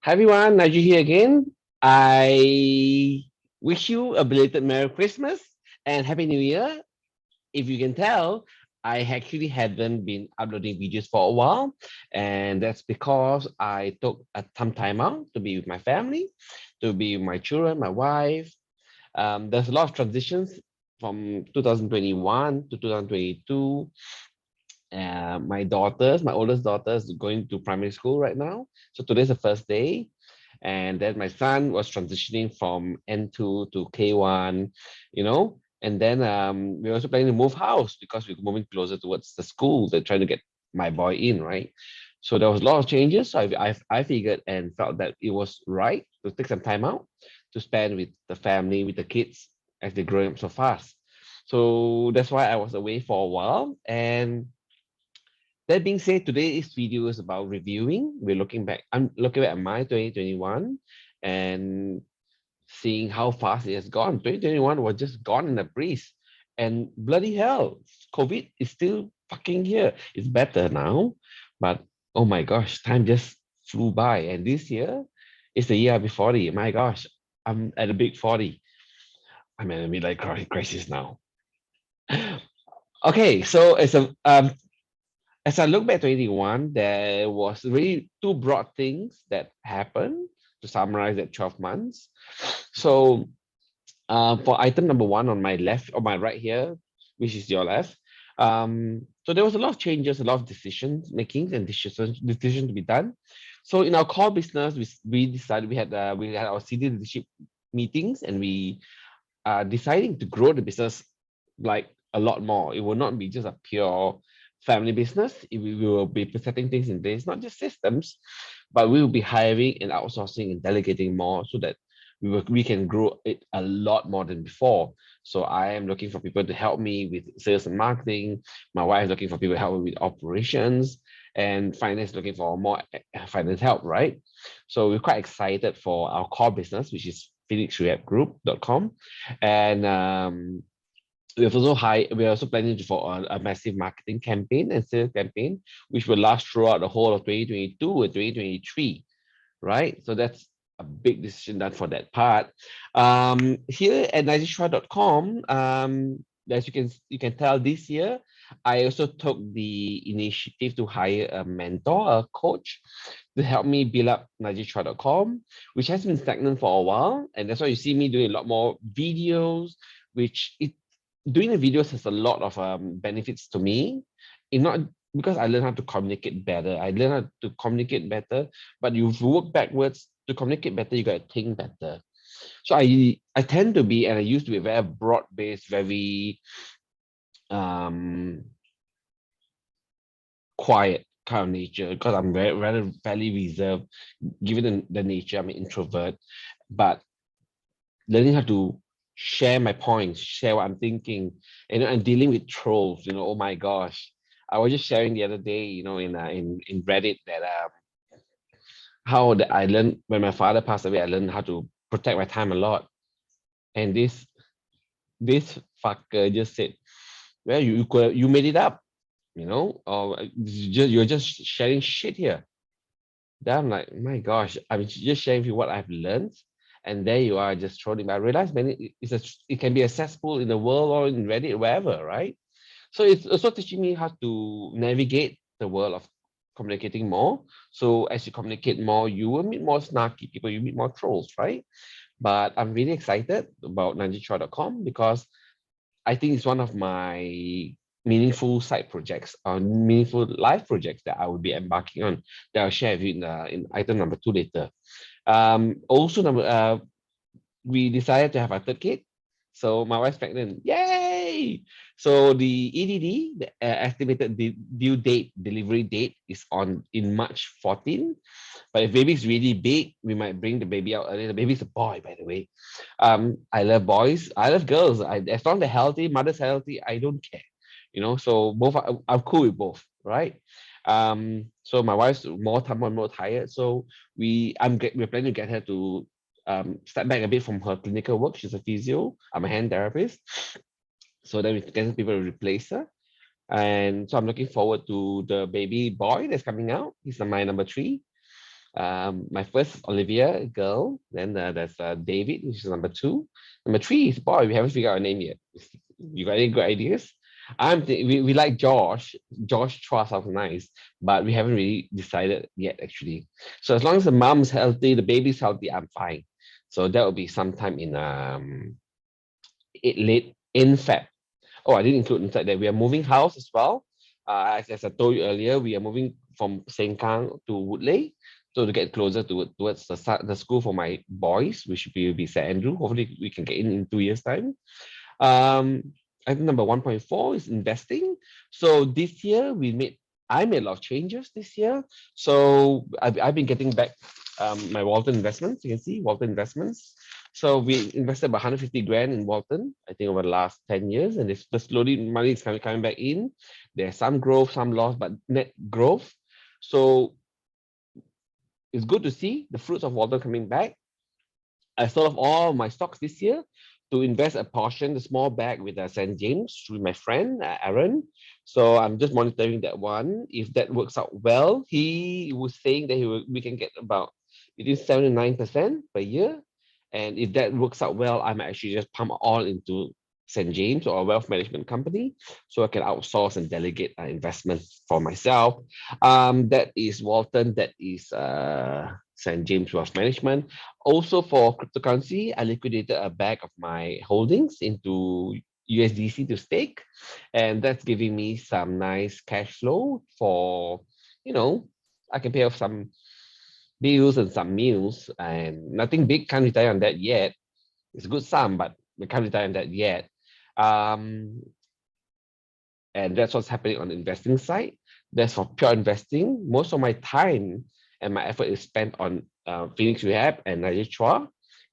Hi everyone, Nigel here again. I wish you a belated Merry Christmas and Happy New Year. If you can tell, I actually hadn't been uploading videos for a while, and that's because I took some time out to be with my family, to be with my children, my wife. There's a lot of transitions from 2021 to 2022. My oldest daughter is going to primary school right now. So today's the first day. And then my son was transitioning from N2 to K1, And then we're also planning to move house because we're moving closer towards the school. They're trying to get my boy in, right? So there was a lot of changes. So I figured and felt that it was right to take some time out to spend with the family, with the kids as they're growing up so fast. So that's why I was away for a while. And that being said, today's video is about reviewing. We're looking back. I'm looking at my 2021 and seeing how fast it has gone. 2021 was just gone in a breeze. And bloody hell, COVID is still fucking here. It's better now, but oh my gosh, time just flew by. And this year is the year I'll be 40. My gosh, I'm at a big 40. I'm at a midlife crisis now. Okay, so as I look back 21, there was really two broad things that happened to summarize that 12 months. So for item number one on my left or my right here, which is your left, so there was a lot of changes, a lot of decisions makings and decisions to be done. So in our core business, we decided we had our senior leadership meetings and we are deciding to grow the business like a lot more. It will not be just a pure family business. We will be setting things in place, not just systems, but we will be hiring and outsourcing and delegating more so that we can grow it a lot more than before. So I am looking for people to help me with sales and marketing. My wife is looking for people to help me with operations, and finance looking for more finance help, right? So we're quite excited for our core business, which is phoenixrehabgroup.com. And we're also planning for a massive marketing campaign and sales campaign, which will last throughout the whole of 2022 and 2023, right? So that's a big decision done for that part. Here at nigishua.com, as you can tell this year, I also took the initiative to hire a mentor, a coach, to help me build up nigishua.com, which has been stagnant for a while. And that's why you see me doing a lot more videos, which it doing the videos has a lot of benefits to me. In not because I learned how to communicate better. I learned how to communicate better, but you work backwards to communicate better, you gotta think better. So I tend to be and I used to be very broad-based, very um quiet kind of nature because I'm very rather fairly reserved given the nature. I'm an introvert, but learning how to share my points, share what I'm thinking, and dealing with trolls. Oh my gosh, I was just sharing the other day, in Reddit that how that I learned when my father passed away. I learned how to protect my time a lot, and this fucker just said, "Well, you made it up, or you're just sharing shit here." Then I'm like, my gosh, I'm just sharing with you what I've learned. And there you are just trolling. But I realize it can be accessible in the world or in Reddit, wherever, right? So it's also teaching me how to navigate the world of communicating more. So as you communicate more, you will meet more snarky people, you meet more trolls, right? But I'm really excited about ninjachua.com because I think it's one of my meaningful side projects or meaningful life projects that I will be embarking on that I'll share with you in item number two later. Also, we decided to have a third kid. So my wife's pregnant. Yay! So the EDD, the estimated due date, delivery date is on in March 14. But if baby's really big, we might bring the baby out early. The baby's a boy, by the way. I love boys. I love girls. As long as they're healthy, mother's healthy, I don't care. So both I'm cool with both, right? So my wife's more tired. So we're planning to get her to step back a bit from her clinical work. She's a physio. I'm a hand therapist. So then we can people to replace her. And so I'm looking forward to the baby boy that's coming out. He's my number three. My first is Olivia, girl. Then there's David, which is number two. Number three is boy. We haven't figured out a name yet. You got any good ideas? We like Josh. Josh Chua sounds nice, but we haven't really decided yet actually. So as long as the mom's healthy, the baby's healthy, I'm fine. So that will be sometime in late in Feb. Oh, I didn't include inside that we are moving house as well. As I told you earlier, we are moving from Sengkang to Woodley, so to get closer towards the school for my boys, which will be St Andrew. Hopefully, we can get in 2 years' time. I think number 1.4 is investing. So this year I made a lot of changes this year. So I've been getting back my Walton investments. You can see Walton investments. So we invested about 150 grand in Walton, I think over the last 10 years. And it's just slowly money is coming back in. There's some growth, some loss, but net growth. So it's good to see the fruits of Walton coming back. I sold off all my stocks this year to invest a portion, the small bag with St. James with my friend Aaron. So I'm just monitoring that one. If that works out well, he was saying that we can get about between 7 and 9% per year. And if that works out well, I might actually just pump all into St. James or a wealth management company so I can outsource and delegate investments for myself. That is Walton, that is St. James Wealth Management. Also for cryptocurrency, I liquidated a bag of my holdings into USDC to stake, and that's giving me some nice cash flow for, I can pay off some bills and some meals, and nothing big, can't retire on that yet. It's a good sum, but we can't retire on that yet. Um, and that's what's happening on the investing side. That's for pure investing. Most of my time and my effort is spent on Phoenix Rehab and Nigeria Chua,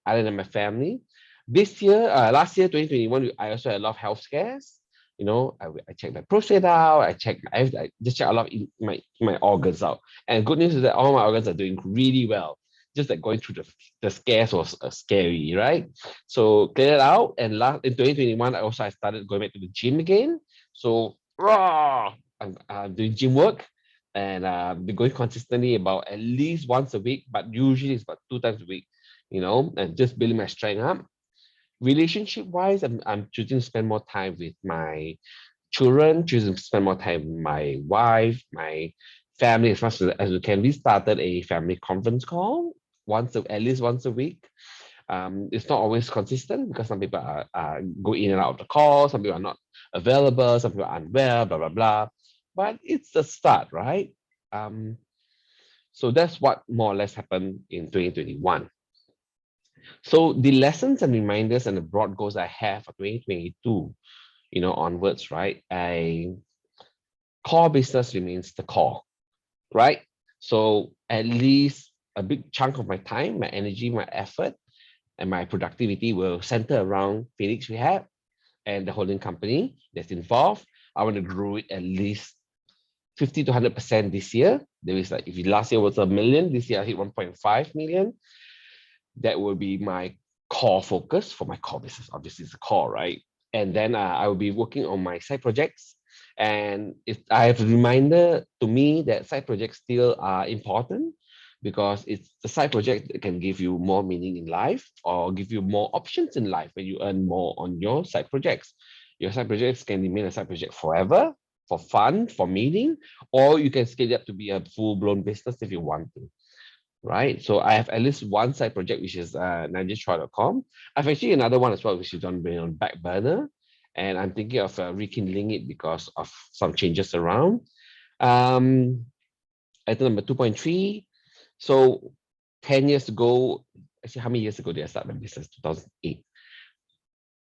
other than my family. Last year, 2021, I also had a lot of health scares. I checked my prostate out. I just checked a lot of my organs out. And good news is that all my organs are doing really well. Just like going through the scares was scary, right? So cleared it out. And in 2021, I started going back to the gym again. So I'm doing gym work, and been going consistently about at least once a week, but usually it's about 2 times a week, and just building my strength up. Relationship wise, I'm choosing to spend more time with my children, choosing to spend more time with my wife, my family as much as we can. We started a family conference call at least once a week. It's not always consistent because some people go in and out of the call, some people are not available, some people are unwell, blah, blah, blah. But it's a start, right? So that's what more or less happened in 2021. So the lessons and reminders and the broad goals I have for 2022, onwards, right? Core business remains the core, right? So at least a big chunk of my time, my energy, my effort, and my productivity will center around Phoenix Rehab and the holding company that's involved. I want to grow it at least 50 to 100% this year. There is if last year was 1 million, this year I hit 1.5 million. That will be my core focus for my core business. Obviously, it's the core, right? And then I will be working on my side projects. And I have a reminder to me that side projects still are important because it's the side project that can give you more meaning in life or give you more options in life when you earn more on your side projects. Your side projects can remain a side project forever for fun, for meaning, or you can scale it up to be a full-blown business if you want to, right? So I have at least one side project, which is NigerTry.com. I've actually another one as well, which is on back burner, and I'm thinking of rekindling it because of some changes around. Item number 2.3. So 10 years ago, actually, how many years ago did I start my business? 2008.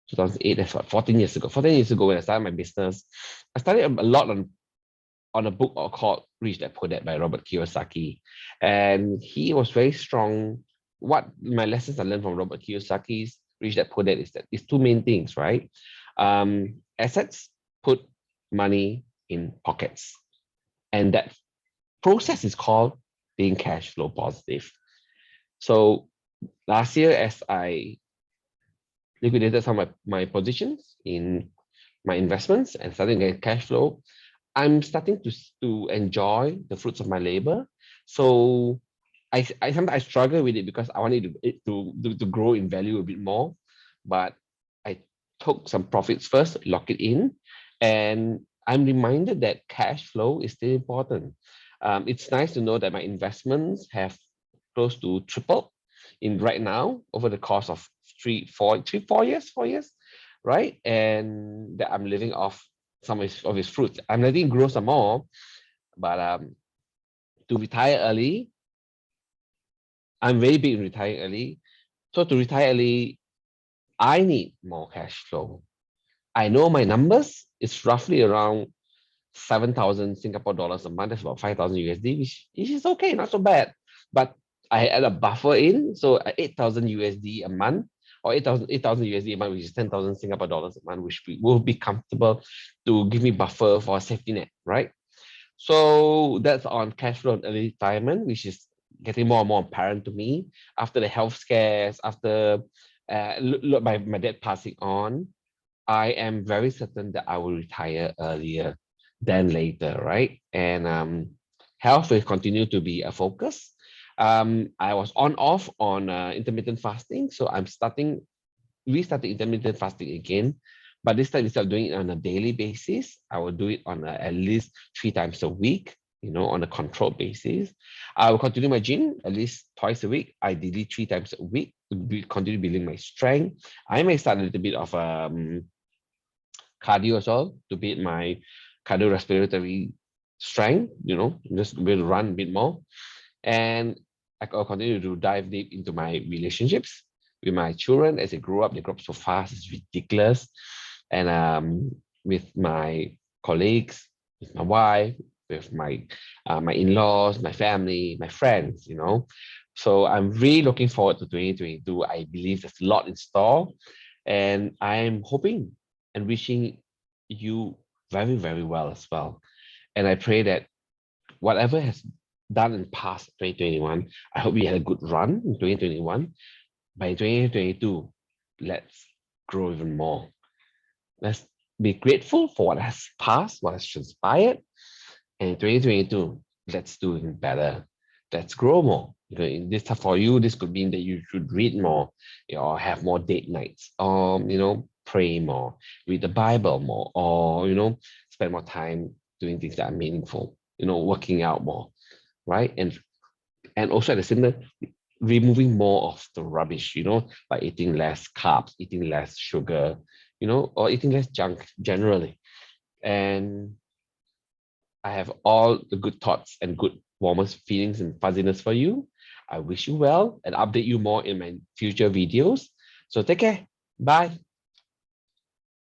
2008, that's what, 14 years ago. 14 years ago when I started my business, I started a lot on a book called Rich Dad Poor Dad by Robert Kiyosaki. And he was very strong. What my lessons I learned from Robert Kiyosaki's Rich Dad Poor Dad is that it's two main things, right? Assets put money in pockets. And that process is called being cash flow positive. So last year, as I liquidated some of my positions in my investments and starting to get cash flow, I'm starting to enjoy the fruits of my labor. So I sometimes I struggle with it because I wanted to grow in value a bit more, but I took some profits first, lock it in, and I'm reminded that cash flow is still important. It's nice to know that my investments have close to tripled in right now over the course of 4 years, right? And that I'm living off some of his fruits. I'm letting it grow some more, but to retire early, I'm very big in retiring early. So to retire early, I need more cash flow. I know my numbers. It's roughly around 7,000 Singapore dollars a month. That's about 5,000 USD, which is okay, not so bad. But I add a buffer in, so 8,000 USD a month, or 8,000 USD a month, which is 10,000 Singapore dollars a month, which will be comfortable to give me buffer for a safety net, right? So that's on cash flow and early retirement, which is getting more and more apparent to me after the health scares, after look, my dad passing on. I am very certain that I will retire earlier than later, right? And health will continue to be a focus. I was on off on intermittent fasting, so I'm restarting intermittent fasting again. But this time, instead of doing it on a daily basis, I will do it on at least 3 times a week, on a controlled basis. I will continue my gym at least twice a week, ideally 3 times a week, to continue building my strength. I may start a little bit of cardio as well to build my cardiorespiratory strength, just be able to run a bit more. And I'll continue to dive deep into my relationships with my children as they grow up. They grow up so fast, it's ridiculous. And with my colleagues, with my wife, with my in-laws, my family, my friends, So I'm really looking forward to 2022. I believe there's a lot in store. And I'm hoping and wishing you very, very well as well. And I pray that whatever has done in past 2021, I hope you had a good run in 2021. By 2022, let's grow even more. Let's be grateful for what has passed, what has transpired. And in 2022, let's do even better. Let's grow more. In this for you, this could mean that you should read more, or have more date nights, or pray more, read the Bible more, or spend more time doing things that are meaningful, working out more, right? And also at the same time, removing more of the rubbish, by eating less carbs, eating less sugar, or eating less junk generally. And I have all the good thoughts and good warmest feelings and fuzziness for you. I wish you well and update you more in my future videos. So take care. Bye.